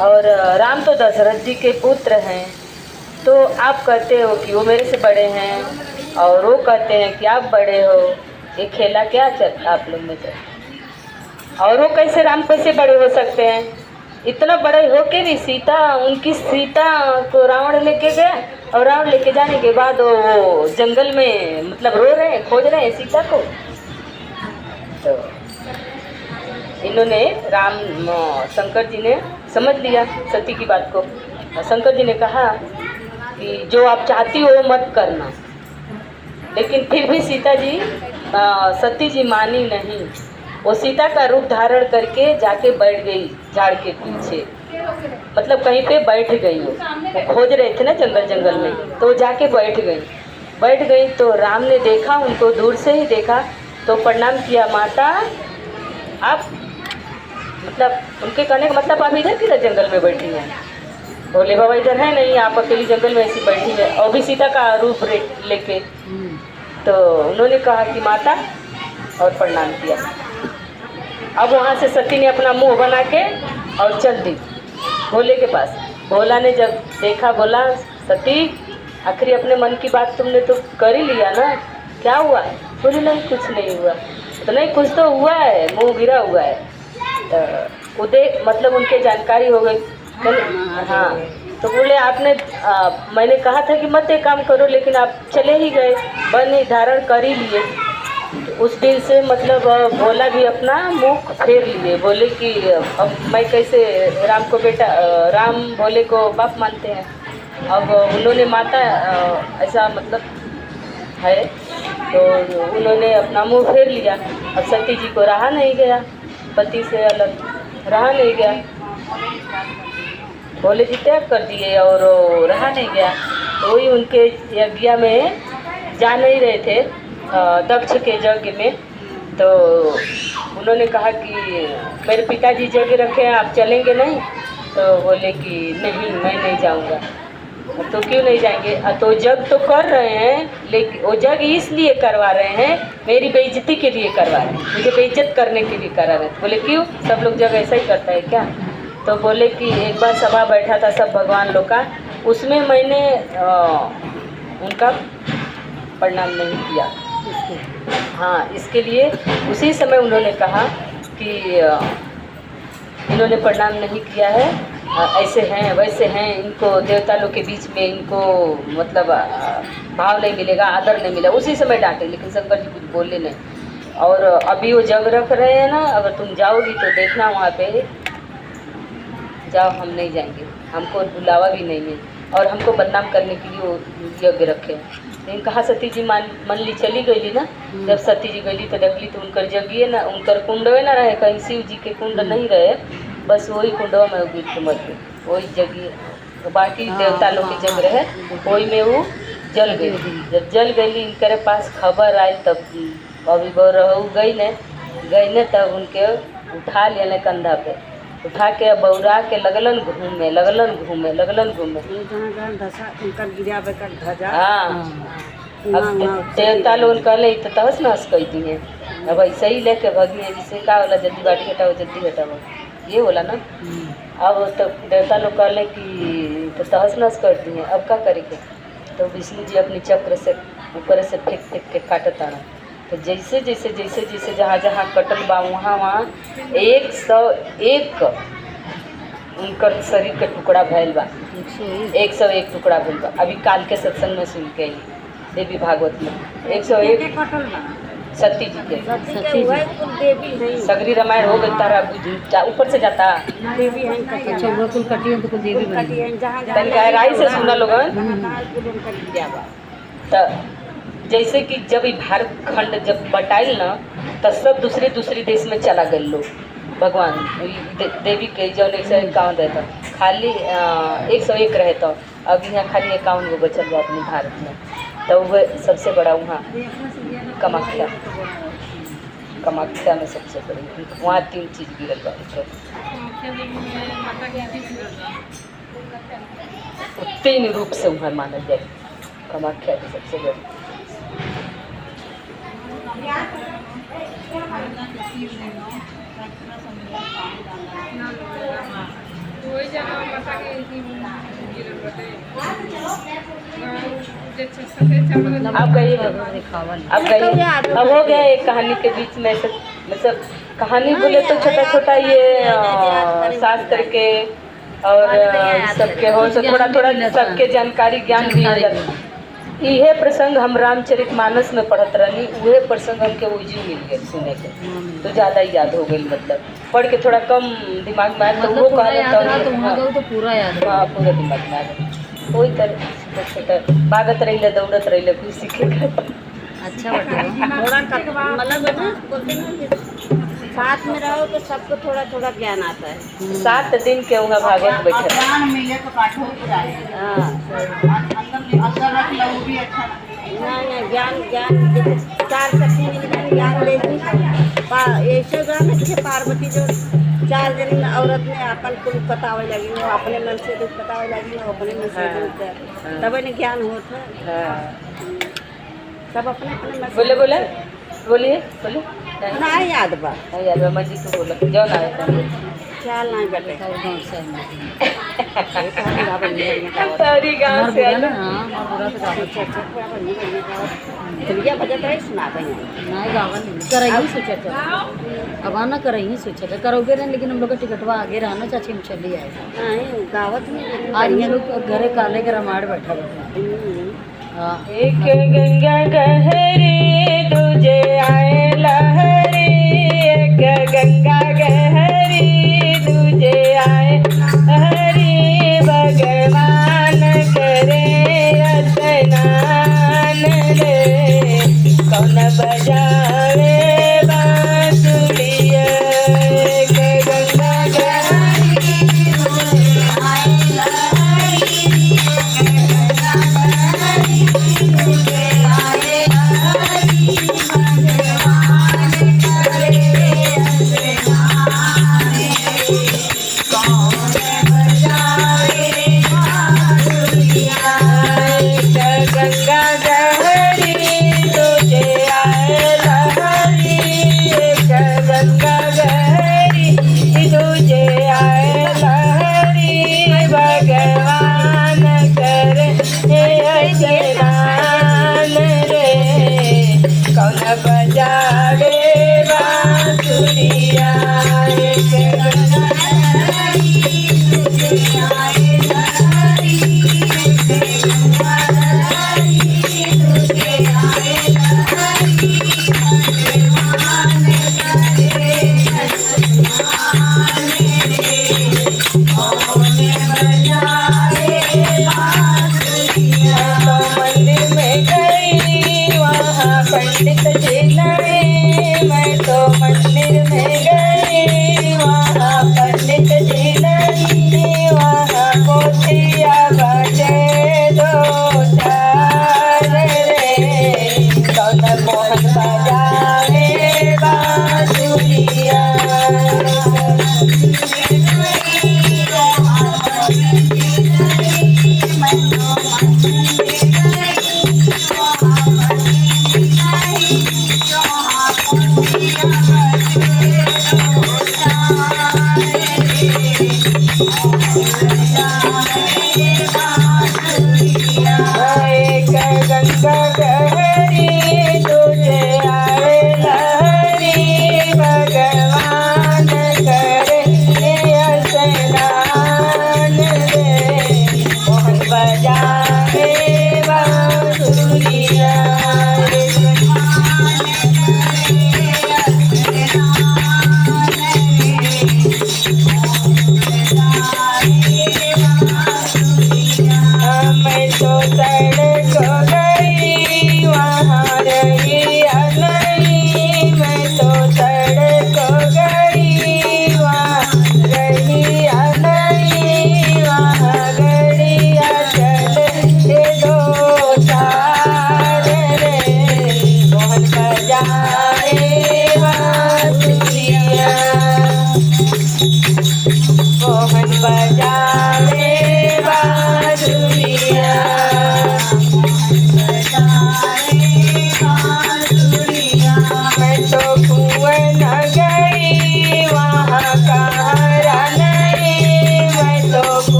और राम तो दशरथ जी के पुत्र हैं, तो आप कहते हो कि वो मेरे से बड़े हैं और वो कहते हैं कि आप बड़े हो, ये खेला क्या चलता आप लोग में चलता? और वो कैसे राम कैसे बड़े हो सकते हैं? इतना बड़े हो के भी उनकी सीता को रावण लेके गया, और रावण लेके जाने के बाद वो जंगल में मतलब रो रहे हैं, खोज रहे हैं सीता को। तो इन्होंने शंकर जी ने समझ लिया सती की बात को। शंकर जी ने कहा कि जो आप चाहती हो वो मत करना, लेकिन फिर भी सीता जी सती जी मानी नहीं। वो सीता का रूप धारण करके जाके बैठ गई झाड़ के पीछे, मतलब कहीं पे बैठ गई। वो खोज रहे थे ना जंगल में, तो जाके बैठ गई। तो राम ने देखा उनको, दूर से ही देखा, तो प्रणाम किया, माता आप, मतलब उनके कहने का मतलब आप इधर किधर जंगल में बैठी हैं? बोले बाबा इधर है नहीं, आप अकेली जंगल में ऐसी बैठी है, और भी सीता का रूप लेके। तो उन्होंने कहा कि माता, और प्रणाम किया। अब वहाँ से सती ने अपना मुंह बना के और चल दी भोले के पास। भोला ने जब देखा, बोला सती आखिर अपने मन की बात तुमने तो कर ही लिया ना, क्या हुआ? बोले नहीं कुछ नहीं हुआ। तो नहीं कुछ तो हुआ है, मुंह गिरा हुआ है। तो उदय मतलब उनके जानकारी हो गई। हाँ, तो बोले आपने मैंने कहा था कि मत एक काम करो, लेकिन आप चले ही गए, वन धारण कर ही लिए। उस दिन से मतलब भोला भी अपना मुख फेर लिए, बोले कि अब मैं कैसे राम को बेटा, राम भोले को बाप मानते हैं। अब उन्होंने माता ऐसा मतलब है, तो उन्होंने अपना मुंह फेर लिया। अब सती जी को रहा नहीं गया, पति से अलग रहा नहीं गया। भोले जी त्याग कर दिए और रहा नहीं गया। तो वही उनके यज्ञ में जा नहीं रहे थे, दक्ष के यज्ञ में। तो उन्होंने कहा कि मेरे पिताजी यज्ञ रखे हैं, आप चलेंगे नहीं? तो बोले कि नहीं मैं नहीं जाऊंगा। तो क्यों नहीं जाएंगे? तो यज्ञ तो कर रहे हैं, लेकिन वो यज्ञ इसलिए करवा रहे हैं, मेरी बेइज्जती के लिए करवा रहे हैं, मुझे बेइज्जत करने के लिए करा रहे हैं। बोले क्यों, सब लोग यज्ञ ऐसा ही करता है क्या? तो बोले कि एक बार सभा बैठा था सब भगवान लोग का, उसमें मैंने उनका प्रणाम नहीं किया। हाँ, इसके लिए उसी समय उन्होंने कहा कि इन्होंने प्रणाम नहीं किया है, ऐसे हैं वैसे हैं, इनको देवता लोग के बीच में इनको मतलब भाव नहीं मिलेगा, आदर नहीं मिलेगा। उसी समय डांटे, लेकिन शंकर जी कुछ बोले नहीं। और अभी वो जग रख रहे हैं ना, अगर तुम जाओगी तो देखना वहाँ पे जाओ, हम नहीं जाएंगे, हमको बुलावा भी नहीं है, और हमको बदनाम करने के लिए वो यज्ञ रखे हैं। लेकिन कहा सती जी मन ली चली गई ना। जब सती जी गई तो देखली तो उनकर जगिए ना, उनकर कुंडवे ना रहे, कहीं शिव जी के कुंड नहीं रहे, बस वही कुंडवा में गिर के मर गई, वही जगिए। तो बाकी देवता लोग के जग रहे, वही में वो जल गई। जब जल गई इनके पास खबर आई, तब अभी वो रहू गई ने तब उनके उठा लिया कंधा पे, उठा के बौरा के लगलन घूमे। हाँ, अब देवता लोग कहले तो तहस नहस कह दिए, अब ऐसे ही लेके भगी है, जिससे का होला जल्दी बाटी हटाओ, जल्दी हटाओ, ये बोला ना। अब तो देवता लोग कहले कि तो तहस नहस कर दिए, अब क्या करेंगे? तो विष्णु जी अपनी चक्र से ऊपर से फेंक के काटता रहा। तो जैसे जहाँ कटल बा वहाँ 101 उनकर शरीर के टुकड़ा भैल बा, 101 टुकड़ा भैल बा। अभी काल के सत्संग में सुन के देवी भागवत में 101 सती जी के सगरी रामायण हो गई। तारा ऊपर से जाता गहराई से सुना लोगन। तो जैसे कि जब भारत खंड जब बटाइल ना, तो सब दूसरे देश में चला गए लोग। भगवान देवी के जो 151 रहता, खाली 101 रहता, अब यहाँ खाली 51 गो बचल बा अपने भारत में। तो वह सबसे बड़ा वहाँ कामाख्या में सबसे बड़ी, वहाँ 3 चीज़ गिरल बा। 3 रूप से वहाँ मानल जाए, कामाख्या की सबसे बड़ी। आप कहिए, आप कहिए। अब हो गया एक कहानी के बीच में सब, मतलब कहानी बोले तो छोटा छोटा ये शास्त्र के और सबके हो तो थोड़ा थोड़ा सबके जानकारी ज्ञान भी हो जाता। इहे प्रसंग हम रामचरितमानस में पढ़त रहनी, उहे प्रसंग हमके उजी मिल गए सुने के, तो ज़्यादा ही याद हो गई। मतलब पढ़ के थोड़ा कम दिमाग में आया तो वो कहना तो पूरा याद, हाँ पूरा दिमाग में आ गया। वही तरह छोटा भागत रही दौड़त रही कुछ सीखे। अच्छा थोड़ा मतलब बोलते हैं साथ में रहो तो सबको थोड़ा थोड़ा ज्ञान आता है। 7 दिन के वहाँ भागे बैठे। हाँ नहीं ज्ञान ज्ञान 4 शक्ति ज्ञान लेती। ऐसे गाँव में पार्वती जो 4 जन औरत ने अपन कुछ बतावे लगी, वो अपने मन से कुछ बतावे लगी, वो अपने मन से तब इन्हें ज्ञान होता है। सब अपने अपने मन बोले बोले बोलिए बोले ना याद बा याद बा मंजी को बोला जाओ ना ख्याल नहीं बैठे सारी गाँव से आना। दुनिया बजत रही सुना नहीं गावन करही सोचा अब आना करही सोचा करोगे ना, लेकिन हम लोग का टिकटवा आगे रहना चाची हम चली आए। नहीं गावत में आज हम लोग घरे काले के रामायण बैठा एक गंगा गहरी तुझे आए लहरी, एक गंगा गहरी तुझे आए लहरी, भगवान करे स्नान रे, कौन बजावे बांसुरिया, एक गंगा गहरी तुझे आए लहरी, भगवान करे स्नान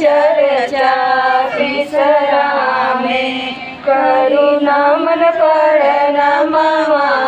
चर्चा विसरामे करुणा मन पर नमवा